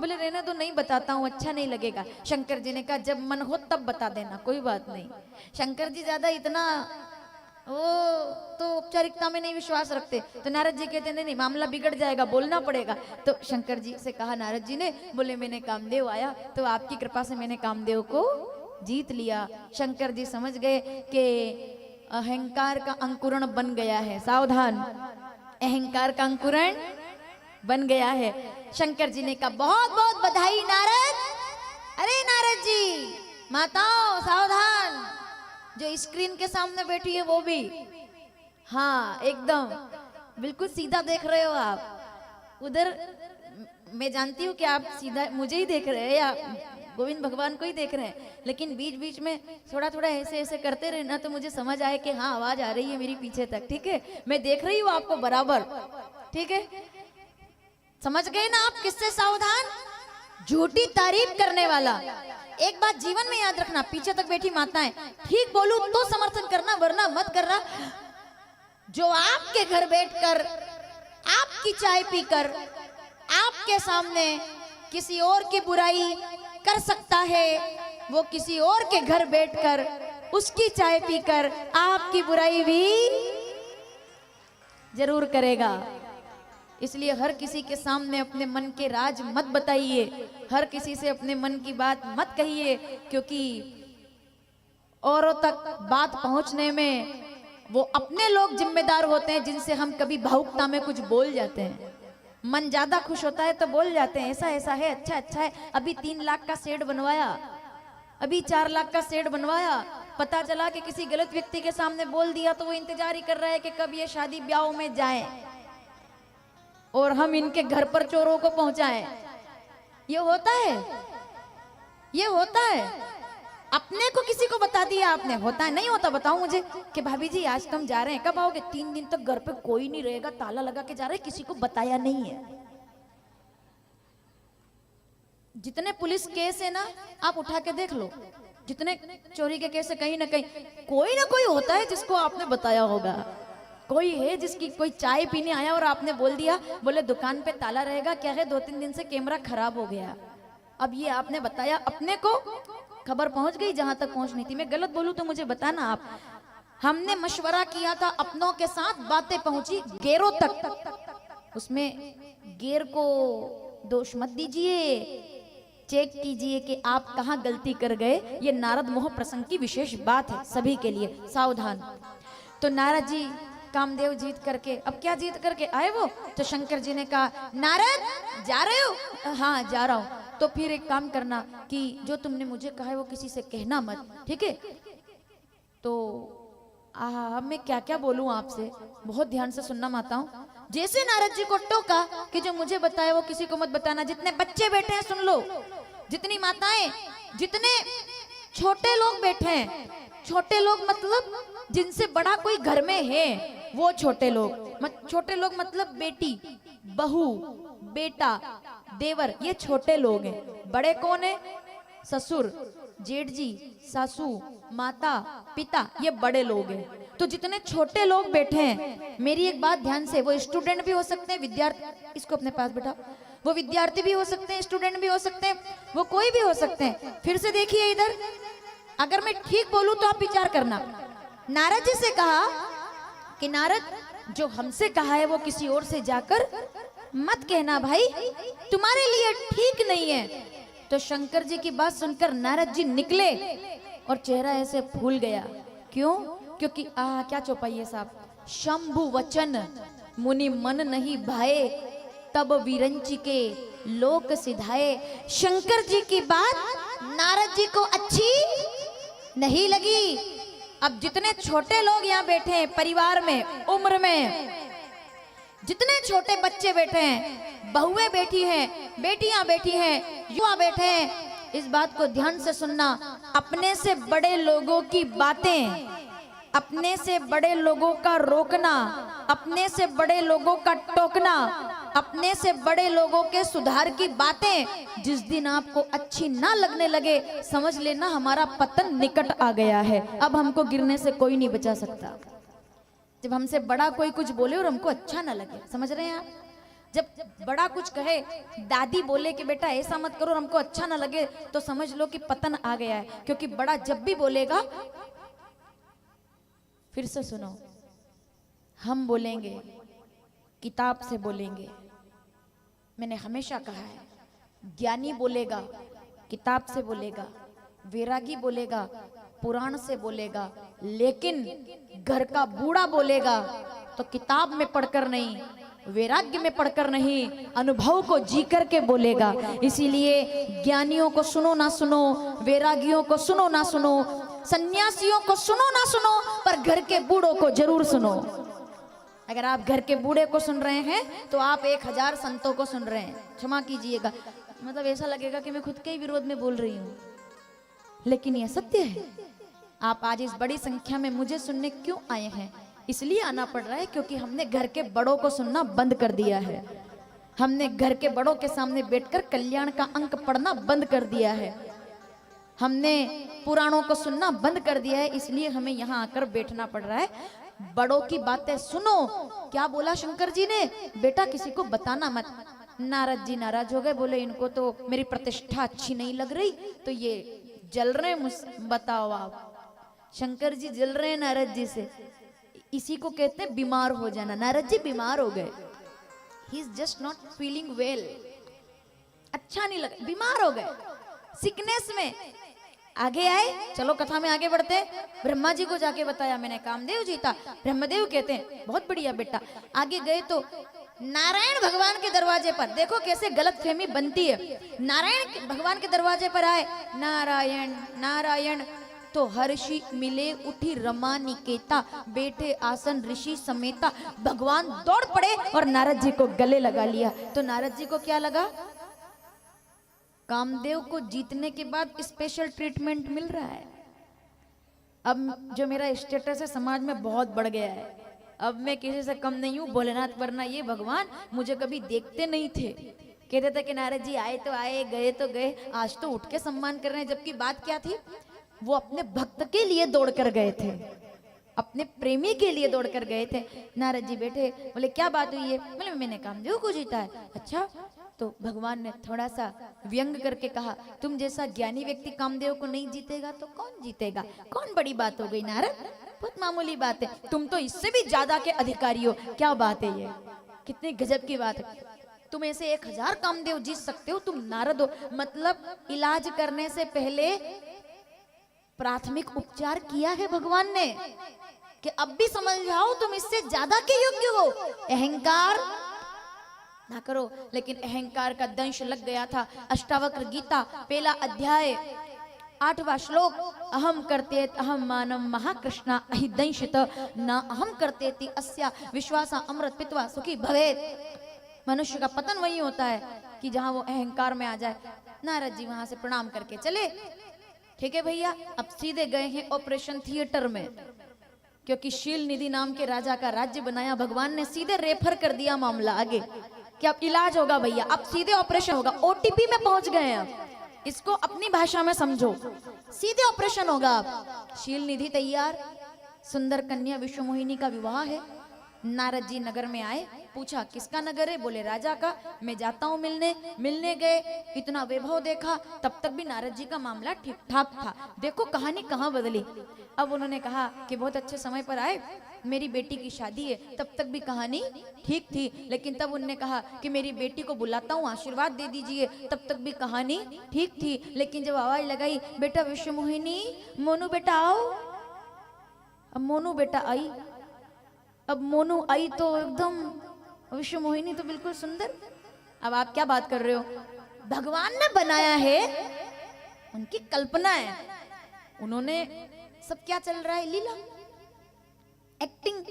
बोले रहने तो नहीं बताता हूँ, अच्छा नहीं लगेगा। शंकर जी ने कहा जब मन हो तब बता देना, कोई बात नहीं। शंकर जी ज्यादा इतना वो तो औपचारिकता में नहीं विश्वास रखते। तो नारद जी कहते नहीं नहीं मामला बिगड़ जाएगा, बोलना पड़ेगा। तो शंकर जी से कहा नारद जी ने, बोले मैंने कामदेव आया तो आपकी कृपा से मैंने कामदेव को जीत लिया। शंकर जी समझ गए कि अहंकार का अंकुरण बन गया है, सावधान, अहंकार का अंकुरण बन गया है। शंकर जी ने कहा बहुत बहुत बधाई नारद। अरे नारद जी, माताओं सावधान, जो स्क्रीन के सामने बैठी है वो भी, हाँ एकदम बिल्कुल सीधा देख रहे हो आप। उधर मैं जानती हूँ कि आप सीधा मुझे ही देख रहे हैं या गोविंद भगवान को ही देख रहे हैं, लेकिन बीच बीच में थोड़ा थोड़ा ऐसे ऐसे करते रहे ना तो मुझे समझ आए कि हाँ आवाज आ रही है मेरी पीछे तक। ठीक है, मैं देख रही हूँ आपको बराबर। ठीक है, समझ गए ना आप किससे सावधान? झूठी तारीफ करने वाला। एक बात जीवन में याद रखना, पीछे तक बैठी माताएं, ठीक बोलूं तो समर्थन करना वरना मत करना। जो आपके घर बैठकर आपकी चाय पीकर आपके सामने किसी और की बुराई कर सकता है, वो किसी और के घर बैठकर उसकी चाय पीकर आपकी बुराई भी जरूर करेगा। इसलिए हर किसी के सामने अपने मन के राज मत बताइए, हर किसी से अपने मन की बात मत कहिए, क्योंकि औरों तक बात पहुंचने में वो अपने लोग जिम्मेदार होते हैं जिनसे हम कभी भावुकता में कुछ बोल जाते हैं। मन ज्यादा खुश होता है तो बोल जाते हैं ऐसा ऐसा है, अच्छा अच्छा है, अभी 3 लाख का शेड बनवाया, अभी 4 लाख का शेड बनवाया, पता चला कि किसी गलत व्यक्ति के सामने बोल दिया तो वो इंतजार ही कर रहा है कि कब ये शादी ब्याह में जाए और हम इनके घर पर चोरों को पहुंचाएं। ये होता है, ये होता है। अपने को किसी को बता दिया आपने, होता है नहीं होता? बताओ मुझे कि भाभी जी आज तुम जा रहे हैं, कब आओगे? 3 दिन तक घर पे कोई नहीं रहेगा, ताला लगा के जा रहे हैं, किसी को बताया नहीं है। जितने पुलिस केस है ना आप उठा के देख लो, जितने चोरी के केस है कहीं ना कोई होता है जिसको आपने बताया होगा। कोई है जिसकी कोई चाय पीने आया और आपने बोल दिया, बोले दुकान पे ताला रहेगा, क्या है 2-3 दिन से कैमरा खराब हो गया। अब ये आपने बताया, अपने को खबर पहुंच गई जहां तक पहुंचनी थी। मैं गलत बोलूं तो मुझे बताना आप। हमने मशवरा किया था अपनों के साथ, बातें पहुंची गेरों तक। उसमें गेर को दोष मत दीजिए, चेक कीजिए कि आप कहां गलती कर गए। ये नारद मोह प्रसंग की विशेष बात है सभी के लिए, सावधान। तो नारद जी कामदेव जीत करके, अब क्या जीत करके आए वो? तो शंकर जी ने कहा नारद जा रहे हो? हाँ जा रहा हूं। तो फिर एक काम करना कि जो तुमने मुझे कहा है वो किसी से कहना मत, ठीक है? तो मैं क्या क्या बोलूं आपसे, बहुत ध्यान से सुनना माताओं। जैसे नारद जी को टोका कि जो मुझे बताया वो किसी को मत बताना। जितने बच्चे बैठे हैं सुन लो, जितनी माताएं, जितने छोटे लोग बैठे हैं, छोटे लोग मतलब जिनसे बड़ा कोई घर में है वो छोटे लोग, छोटे लोग मतलब बेटी, बहू, बेटा, देवर, ये छोटे लोग हैं। बड़े कौन है? ससुर, जेठ जी, सासू, माता, पिता, ये बड़े लोग हैं। तो जितने छोटे लोग बैठे हैं, मेरी एक बात ध्यान से, वो स्टूडेंट भी हो सकते हैं, विद्यार्थी, इसको अपने पास बैठा, वो विद्यार्थी भी हो सकते हैं, स्टूडेंट भी हो सकते हैं, वो कोई भी हो सकते हैं। फिर से देखिए इधर, अगर मैं ठीक बोलूं तो आप विचार करना। नारद जी से कहा कि नारद जो हमसे कहा है वो किसी और से जाकर मत कहना भाई, तुम्हारे लिए ठीक नहीं है। तो शंकर जी की बात सुनकर नारद जी निकले और चेहरा ऐसे फूल गया। क्यों? क्योंकि क्या चौपाई है साहब, शंभु वचन मुनि मन नहीं भाए, तब विरंची के लोक सिधाए। शंकर जी की बात नारद जी को अच्छी नहीं लगी। अब जितने छोटे लोग यहाँ बैठे हैं परिवार में, उम्र में, जितने छोटे बच्चे बैठे हैं, बहुएं बैठी हैं, बेटियां बैठी हैं, युवा बैठे हैं, इस बात को ध्यान से सुनना। अपने से बड़े लोगों की बातें, अपने से बड़े लोगों का रोकना, अपने से बड़े लोगों का टोकना, अपने से बड़े लोगों के सुधार की बातें जिस दिन आपको अच्छी ना लगने लगे, समझ लेना हमारा पतन निकट आ गया है। अब हमको गिरने से कोई नहीं बचा सकता। जब हमसे बड़ा कोई कुछ बोले और हमको अच्छा ना लगे, समझ रहे हैं आप? जब बड़ा कुछ कहे, दादी बोले कि बेटा ऐसा मत करो, हमको अच्छा ना लगे, तो समझ लो कि पतन आ गया है। क्योंकि बड़ा जब भी बोलेगा, फिर से सुनो, हम बोलेंगे किताब से बोलेंगे। मैंने हमेशा कहा है, ज्ञानी बोलेगा किताब से बोलेगा, वैरागी बोलेगा पुराण से बोलेगा, लेकिन घर का बूढ़ा बोलेगा तो किताब में पढ़कर नहीं, वैराग्य में पढ़कर नहीं, अनुभव को जी करके बोलेगा। इसीलिए ज्ञानियों को सुनो ना सुनो, वैरागियों को सुनो ना सुनो, सन्यासियों को सुनो ना सुनो, पर घर के बूढ़ों को जरूर सुनो। अगर आप घर के बूढ़े को सुन रहे हैं तो आप 1000 संतों को सुन रहे हैं। क्षमा कीजिएगा, मतलब ऐसा लगेगा कि मैं खुद के ही विरोध में बोल रही हूँ, लेकिन यह सत्य है। आप आज इस बड़ी संख्या में मुझे सुनने क्यों आए हैं? इसलिए आना पड़ रहा है क्योंकि हमने घर के बड़ों को सुनना बंद कर दिया है। हमने घर के बड़ों के सामने बैठकर कल्याण का अंक पढ़ना बंद कर दिया है। हमने पुराणों को सुनना बंद कर दिया है, इसलिए हमें यहाँ आकर बैठना पड़ रहा है। बड़ों की बातें सुनो। क्या बोला शंकर जी ने? बेटा किसी को बताना मत। नारद जी नाराज हो गए, बोले इनको तो मेरी प्रतिष्ठा अच्छी नहीं लग रही, तो ये जल रहे हैं। बताओ आप, शंकर जी जल रहे हैं नारद जी से। इसी को कहते हैं बीमार हो जाना। नारद जी बीमार हो गए, he is just not feeling well, अच्छा नहीं लगा, बीमार हो गए, सिकनेस में। आगे आए, चलो कथा में आगे बढ़ते। ब्रह्मा जी को जाके बताया मैंने, कामदेव जी था। ब्रह्मदेव कहते हैं बहुत बढ़िया बेटा। आगे गए तो नारायण भगवान के दरवाजे पर, देखो कैसे गलतफहमी बनती है। नारायण भगवान के दरवाजे पर आए, नारायण नारायण, तो हर्षि मिले उठी रमा निकेता, बैठे आसन ऋषि समेता। भगवान दौड़ पड़े और नारद जी को गले लगा लिया। तो नारद जी को क्या लगा? कामदेव को जीतने के बाद स्पेशल ट्रीटमेंट मिल रहा है। अब जो मेरा स्टेटस है समाज में बहुत बढ़ गया है, अब मैं किसी से कम नहीं हूँ। भोलेनाथ, वरना ये भगवान मुझे कभी देखते नहीं थे। कहते थे कि नारद जी आए तो आए, गए तो गए, आज तो उठ के सम्मान कर रहे हैं। जबकि बात क्या थी? वो अपने भक्त के लिए दौड़ कर गए थे, अपने प्रेमी के लिए दौड़ कर गए थे। नारद जी बैठे, बोले क्या बात हुई है? बोले मैंने कामदेव को जीता है। अच्छा, तो भगवान ने थोड़ा सा व्यंग करके कहा, तुम जैसा ज्ञानी व्यक्ति कामदेव को नहीं जीतेगा तो कौन जीतेगा? कौन बड़ी बात हो गई नारद, बहुत मामूली बात है, तुम तो इससे भी ज्यादा के अधिकारी हो। क्या बात है ये, कितनी गजब की बात है। तुम ऐसे 1000 कामदेव जीत सकते हो, तुम नारद हो। मतलब इलाज करने से पहले प्राथमिक उपचार किया है भगवान ने, कि अब भी समझ जाओ तुम इससे ज्यादा के योग्य हो। अहंकार ना करो। लेकिन अहंकार का दंश लग गया था। अष्टावक्र गीता पहला अध्याय 8वां श्लोक, अहम करते अहम मानम महाकृष्णा अहि दंशित न अहम करते अस्या विश्वासा अमृत पित्वा सुखी भवेत। मनुष्य का पतन वही होता है कि जहां वो अहंकार में आ जाए। नारद जी वहां से प्रणाम करके चले। ठीक है भैया, अब सीधे गए हैं ऑपरेशन थिएटर में, क्योंकि शील निधि नाम के राजा का राज्य बनाया भगवान ने। सीधे रेफर कर दिया मामला आगे कि अब इलाज होगा भैया, अब सीधे ऑपरेशन होगा। ओटीपी में पहुंच गए हैं, इसको अपनी भाषा में समझो, सीधे ऑपरेशन होगा। अब शील निधि तैयार, सुंदर कन्या विश्वमोहिनी का विवाह है। नारद जी नगर में आए, पूछा किसका नगर है? बोले राजा का। मैं जाता हूँ मिलने गए, इतना वैभव देखा, तब तक भी नारद जी का मामला ठीक ठाक था। देखो कहानी कहाँ बदली। अब उन्होंने कहा कि बहुत अच्छे समय पर आए, मेरी बेटी की शादी है। तब तक भी कहानी ठीक थी, लेकिन तब उन्होंने कहा कि मेरी बेटी को बुलाता हूँ, आशीर्वाद दे दीजिए। तब तक भी कहानी ठीक थी, लेकिन जब आवाज लगाई बेटा विश्वमोहिनी, मोनू बेटा आओ। अब मोनू बेटा आई, अब मोनू आई तो एकदम, विश्वमोहिनी तो बिल्कुल सुंदर। अब आप क्या बात कर रहे हो? भगवान ने बनाया है, उनकी कल्पना है, उन्होंने सब क्या चल रहा है लीला, एक्टिंग।